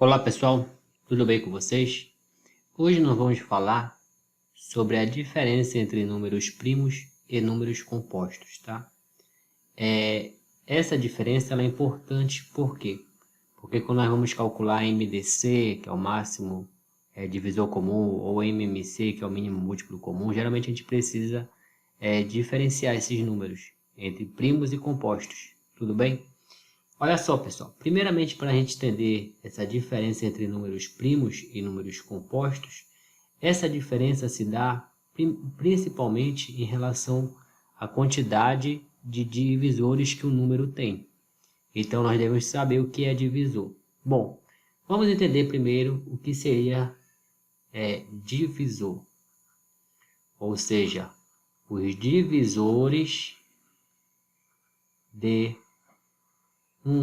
Olá pessoal, tudo bem com vocês? Hoje nós vamos falar sobre a diferença entre números primos e números compostos, tá? Essa diferença ela é importante por quê? Porque quando nós vamos calcular MDC, que é o máximo divisor comum, ou MMC, que é o mínimo múltiplo comum, geralmente a gente precisa diferenciar esses números entre primos e compostos, tudo bem? Olha só, pessoal. Primeiramente, para a gente entender essa diferença entre números primos e números compostos, essa diferença se dá principalmente em relação à quantidade de divisores que o número tem. Então, nós devemos saber o que é divisor. Bom, vamos entender primeiro o que seria divisor. Ou seja, os divisores de um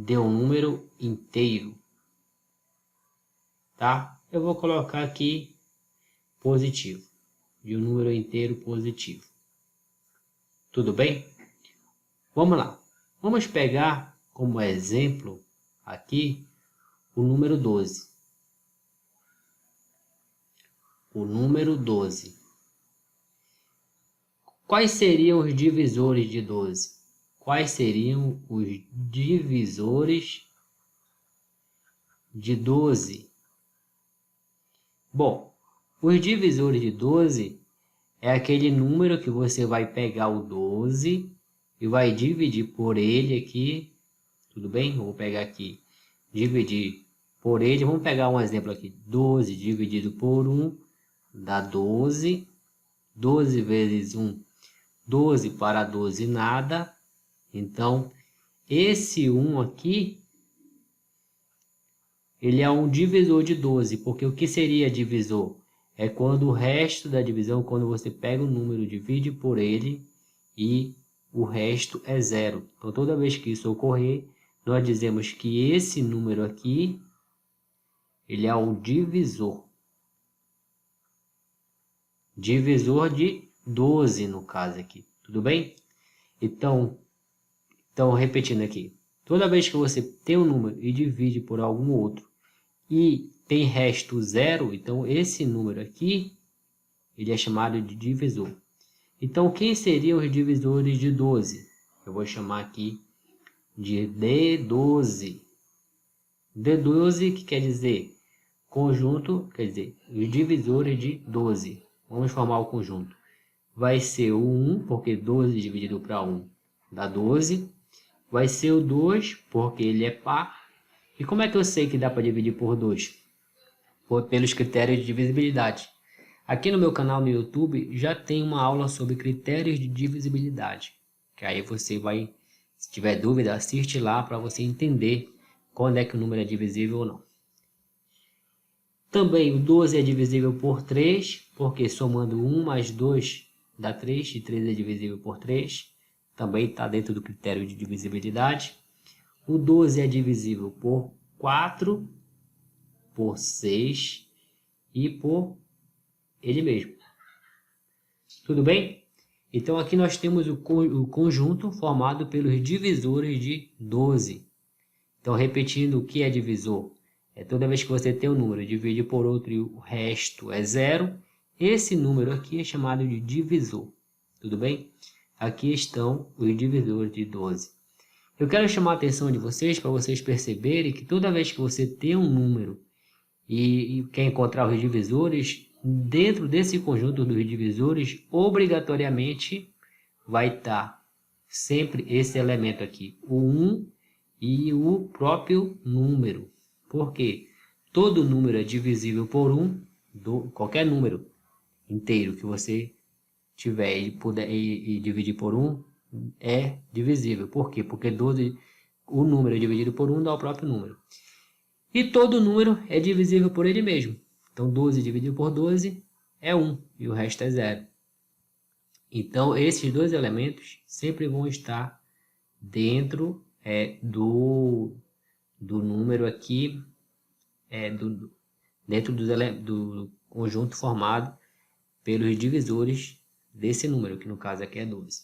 número inteiro, tá? Eu vou colocar aqui positivo, de um número inteiro positivo. Tudo bem? Vamos lá. Vamos pegar como exemplo aqui o número 12. O número 12. Quais seriam os divisores de 12? Quais seriam os divisores de 12? Bom, os divisores de 12 é aquele número que você vai pegar o 12 e vai dividir por ele aqui. Tudo bem? Vou pegar aqui, dividir por ele. Vamos pegar um exemplo aqui. 12 dividido por 1 dá 12. 12 vezes 1. 12 para 12 nada, então esse 1 aqui, ele é um divisor de 12, porque o que seria divisor? É quando o resto da divisão, quando você pega o número, divide por ele e o resto é zero. Então toda vez que isso ocorrer, nós dizemos que esse número aqui, ele é um divisor. Divisor de 12 no caso aqui, tudo bem? Então repetindo aqui, toda vez que você tem um número e divide por algum outro e tem resto zero, então esse número aqui, ele é chamado de divisor. Então quem seriam os divisores de 12? Eu vou chamar aqui de D12. D12 que quer dizer conjunto, quer dizer, os divisores de 12. Vamos formar o conjunto. Vai ser o 1, porque 12 dividido para 1 dá 12. Vai ser o 2, porque ele é par. E como é que eu sei que dá para dividir por 2? Pelos critérios de divisibilidade. Aqui no meu canal no YouTube já tem uma aula sobre critérios de divisibilidade. Que aí você vai, se tiver dúvida, assiste lá para você entender quando é que o número é divisível ou não. Também o 12 é divisível por 3, porque somando 1 mais 2 dá 3, e 3 é divisível por 3. Também está dentro do critério de divisibilidade. O 12 é divisível por 4, por 6 e por ele mesmo. Tudo bem? Então aqui nós temos o conjunto formado pelos divisores de 12. Então repetindo, o que é divisor? É toda vez que você tem um número, divide por outro e o resto é zero. Esse número aqui é chamado de divisor. Tudo bem? Aqui estão os divisores de 12. Eu quero chamar a atenção de vocês para vocês perceberem que toda vez que você tem um número e quer encontrar os divisores, dentro desse conjunto dos divisores, obrigatoriamente vai estar sempre esse elemento aqui, o 1 e o próprio número. Por quê? Todo número é divisível por 1, qualquer número inteiro que você tiver e dividir por 1 é divisível. Por quê? Porque 12, o número dividido por 1 dá o próprio número. E todo número é divisível por ele mesmo. Então 12 dividido por 12 é 1 e o resto é 0. Então esses dois elementos sempre vão estar dentro do número aqui, dentro do conjunto formado pelos divisores desse número, que no caso aqui é 12.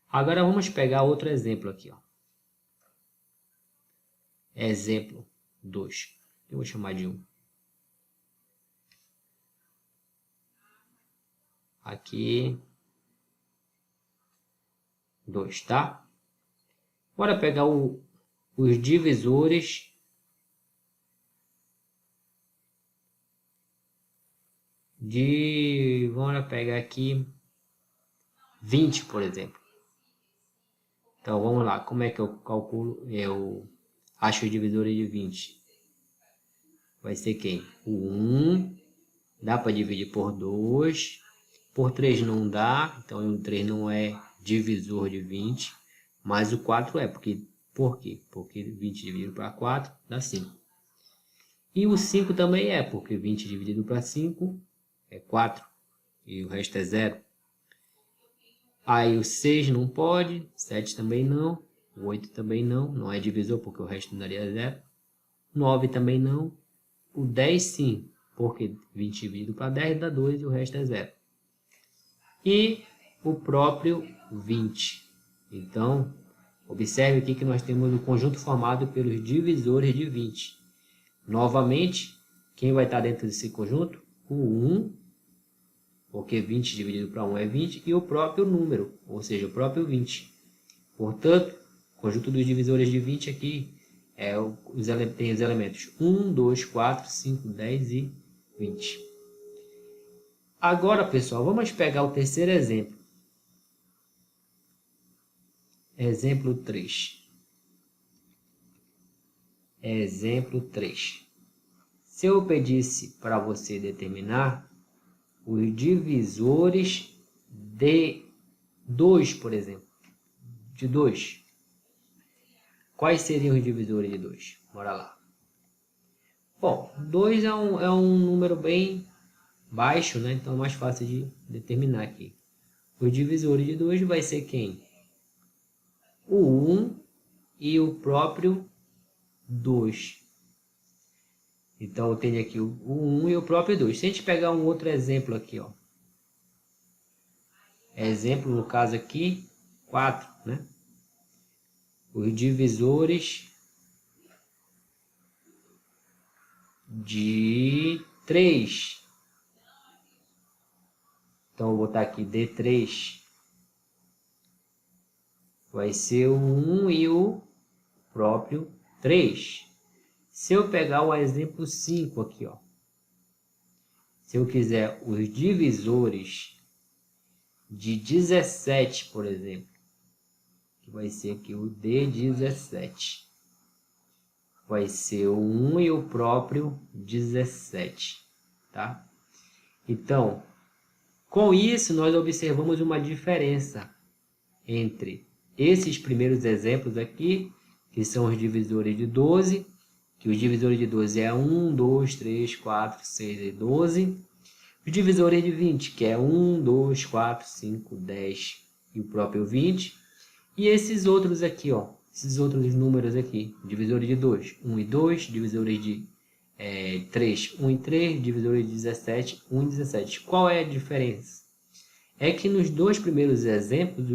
Agora vamos pegar outro exemplo aqui, ó. exemplo 2. Eu vou chamar de 1. Aqui, 2, tá? Bora pegar os divisores vamos pegar aqui 20, por exemplo. Então, vamos lá. Como é que eu calculo? Eu acho os divisores de 20. Vai ser quem? O 1. Dá para dividir por 2. Por 3 não dá. Então, o 3 não é divisor de 20. Mas o 4 é. Por quê? Porque 20 dividido para 4 dá 5. E o 5 também é. Porque 20 dividido para 5 é 4. E o resto é 0. Aí o 6 não pode, 7 também não, o 8 também não é divisor porque o resto não daria 0. 9 também não, o 10 sim, porque 20 dividido para 10 dá 2 e o resto é 0. E o próprio 20. Então, observe aqui que nós temos o conjunto formado pelos divisores de 20. Novamente, quem vai estar dentro desse conjunto? O 1. Porque 20 dividido para 1 é 20, e o próprio número, ou seja, o próprio 20. Portanto, o conjunto dos divisores de 20 aqui tem os elementos 1, 2, 4, 5, 10 e 20. Agora, pessoal, vamos pegar o terceiro exemplo. Exemplo 3. Exemplo 3. Se eu pedisse para você determinar os divisores de 2, por exemplo, de 2. Quais seriam os divisores de 2? Bora lá. Bom, 2 é um número bem baixo, né? Então é mais fácil de determinar aqui. Os divisores de 2 vai ser quem? O 1 e o próprio 2. Então eu tenho aqui o 1 e o próprio 2. Se a gente pegar um outro exemplo aqui, ó. Exemplo, no caso aqui, 4, né? Os divisores de 3. Então, eu vou botar aqui D3. Vai ser o 1 e o próprio 3. Se eu pegar o exemplo 5 aqui, ó. Se eu quiser os divisores de 17, por exemplo, que vai ser aqui o D17. Vai ser o 1 e o próprio 17, tá? Então, com isso, nós observamos uma diferença entre esses primeiros exemplos aqui, que são os divisores de 12, que os divisores de 12 é 1, 2, 3, 4, 6 e 12. Os divisores de 20, que é 1, 2, 4, 5, 10 e o próprio 20. E esses outros aqui, ó, esses outros números aqui, divisores de 2, 1 e 2, divisores de 3, 1 e 3, divisores de 17, 1 e 17. Qual é a diferença? É que nos dois primeiros exemplos,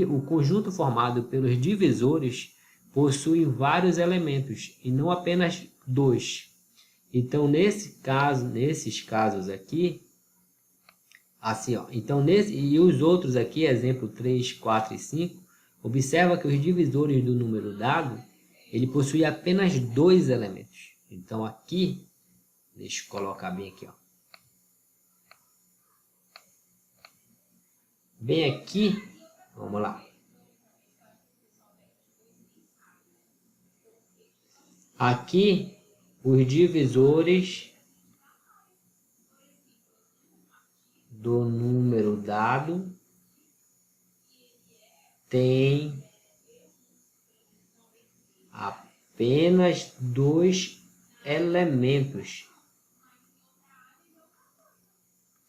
o conjunto formado pelos divisores possui vários elementos e não apenas 2. Então, nesses casos aqui, assim, ó, então e os outros aqui, exemplo 3, 4 e 5, observa que os divisores do número dado, ele possui apenas 2 elementos. Então, aqui, deixa eu colocar bem aqui, ó. Bem aqui, vamos lá. Aqui, os divisores do número dado tem apenas 2 elementos,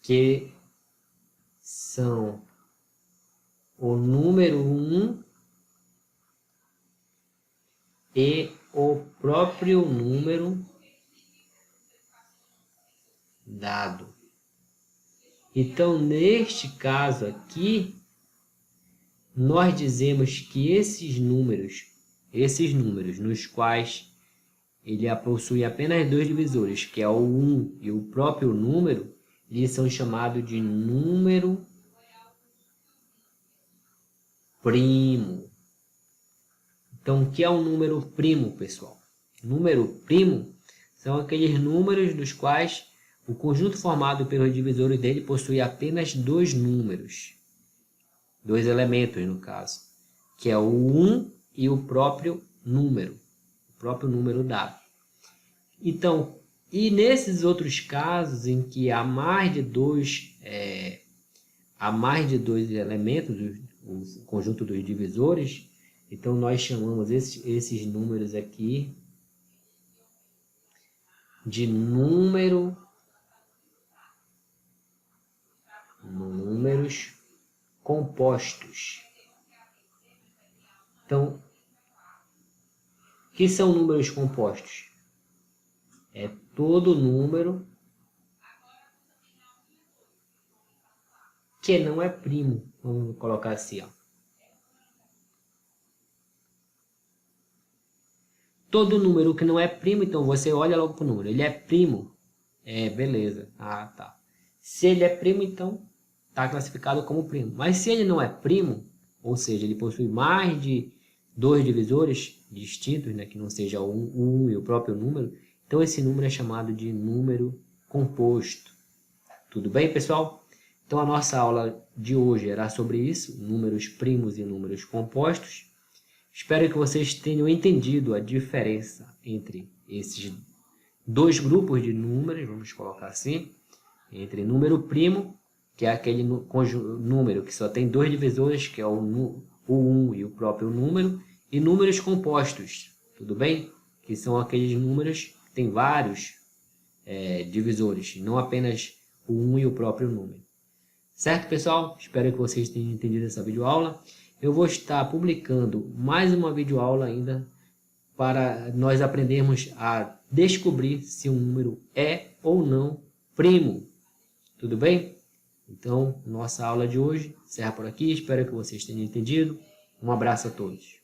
que são o número 1 e o próprio número dado. Então, neste caso aqui, nós dizemos que esses números nos quais ele possui apenas dois divisores, que é o 1 e o próprio número, eles são chamados de número primo. Então, o que é um número primo, pessoal? Número primo são aqueles números dos quais o conjunto formado pelos divisores dele possui apenas dois números, dois elementos no caso, que é o 1 e o próprio número dado. Então, e nesses outros casos em que há mais de dois elementos, o conjunto dos divisores, então nós chamamos esses números aqui de números compostos. Então, o que são números compostos? É todo número que não é primo. Vamos colocar assim, ó. Todo número que não é primo, então você olha logo para o número. Ele é primo? É, beleza. Ah, tá. Se ele é primo, então está classificado como primo. Mas se ele não é primo, ou seja, ele possui mais de dois divisores distintos, né, que não seja o 1 e o próprio número, então esse número é chamado de número composto. Tudo bem, pessoal? Então a nossa aula de hoje era sobre isso, números primos e números compostos. Espero que vocês tenham entendido a diferença entre esses dois grupos de números, vamos colocar assim, entre número primo, que é aquele número que só tem dois divisores, que é o 1 e o próprio número, e números compostos, tudo bem? Que são aqueles números que têm vários divisores, não apenas o 1 e o próprio número. Certo, pessoal? Espero que vocês tenham entendido essa videoaula. Eu vou estar publicando mais uma videoaula ainda para nós aprendermos a descobrir se um número é ou não primo. Tudo bem? Então, nossa aula de hoje encerra por aqui. Espero que vocês tenham entendido. Um abraço a todos.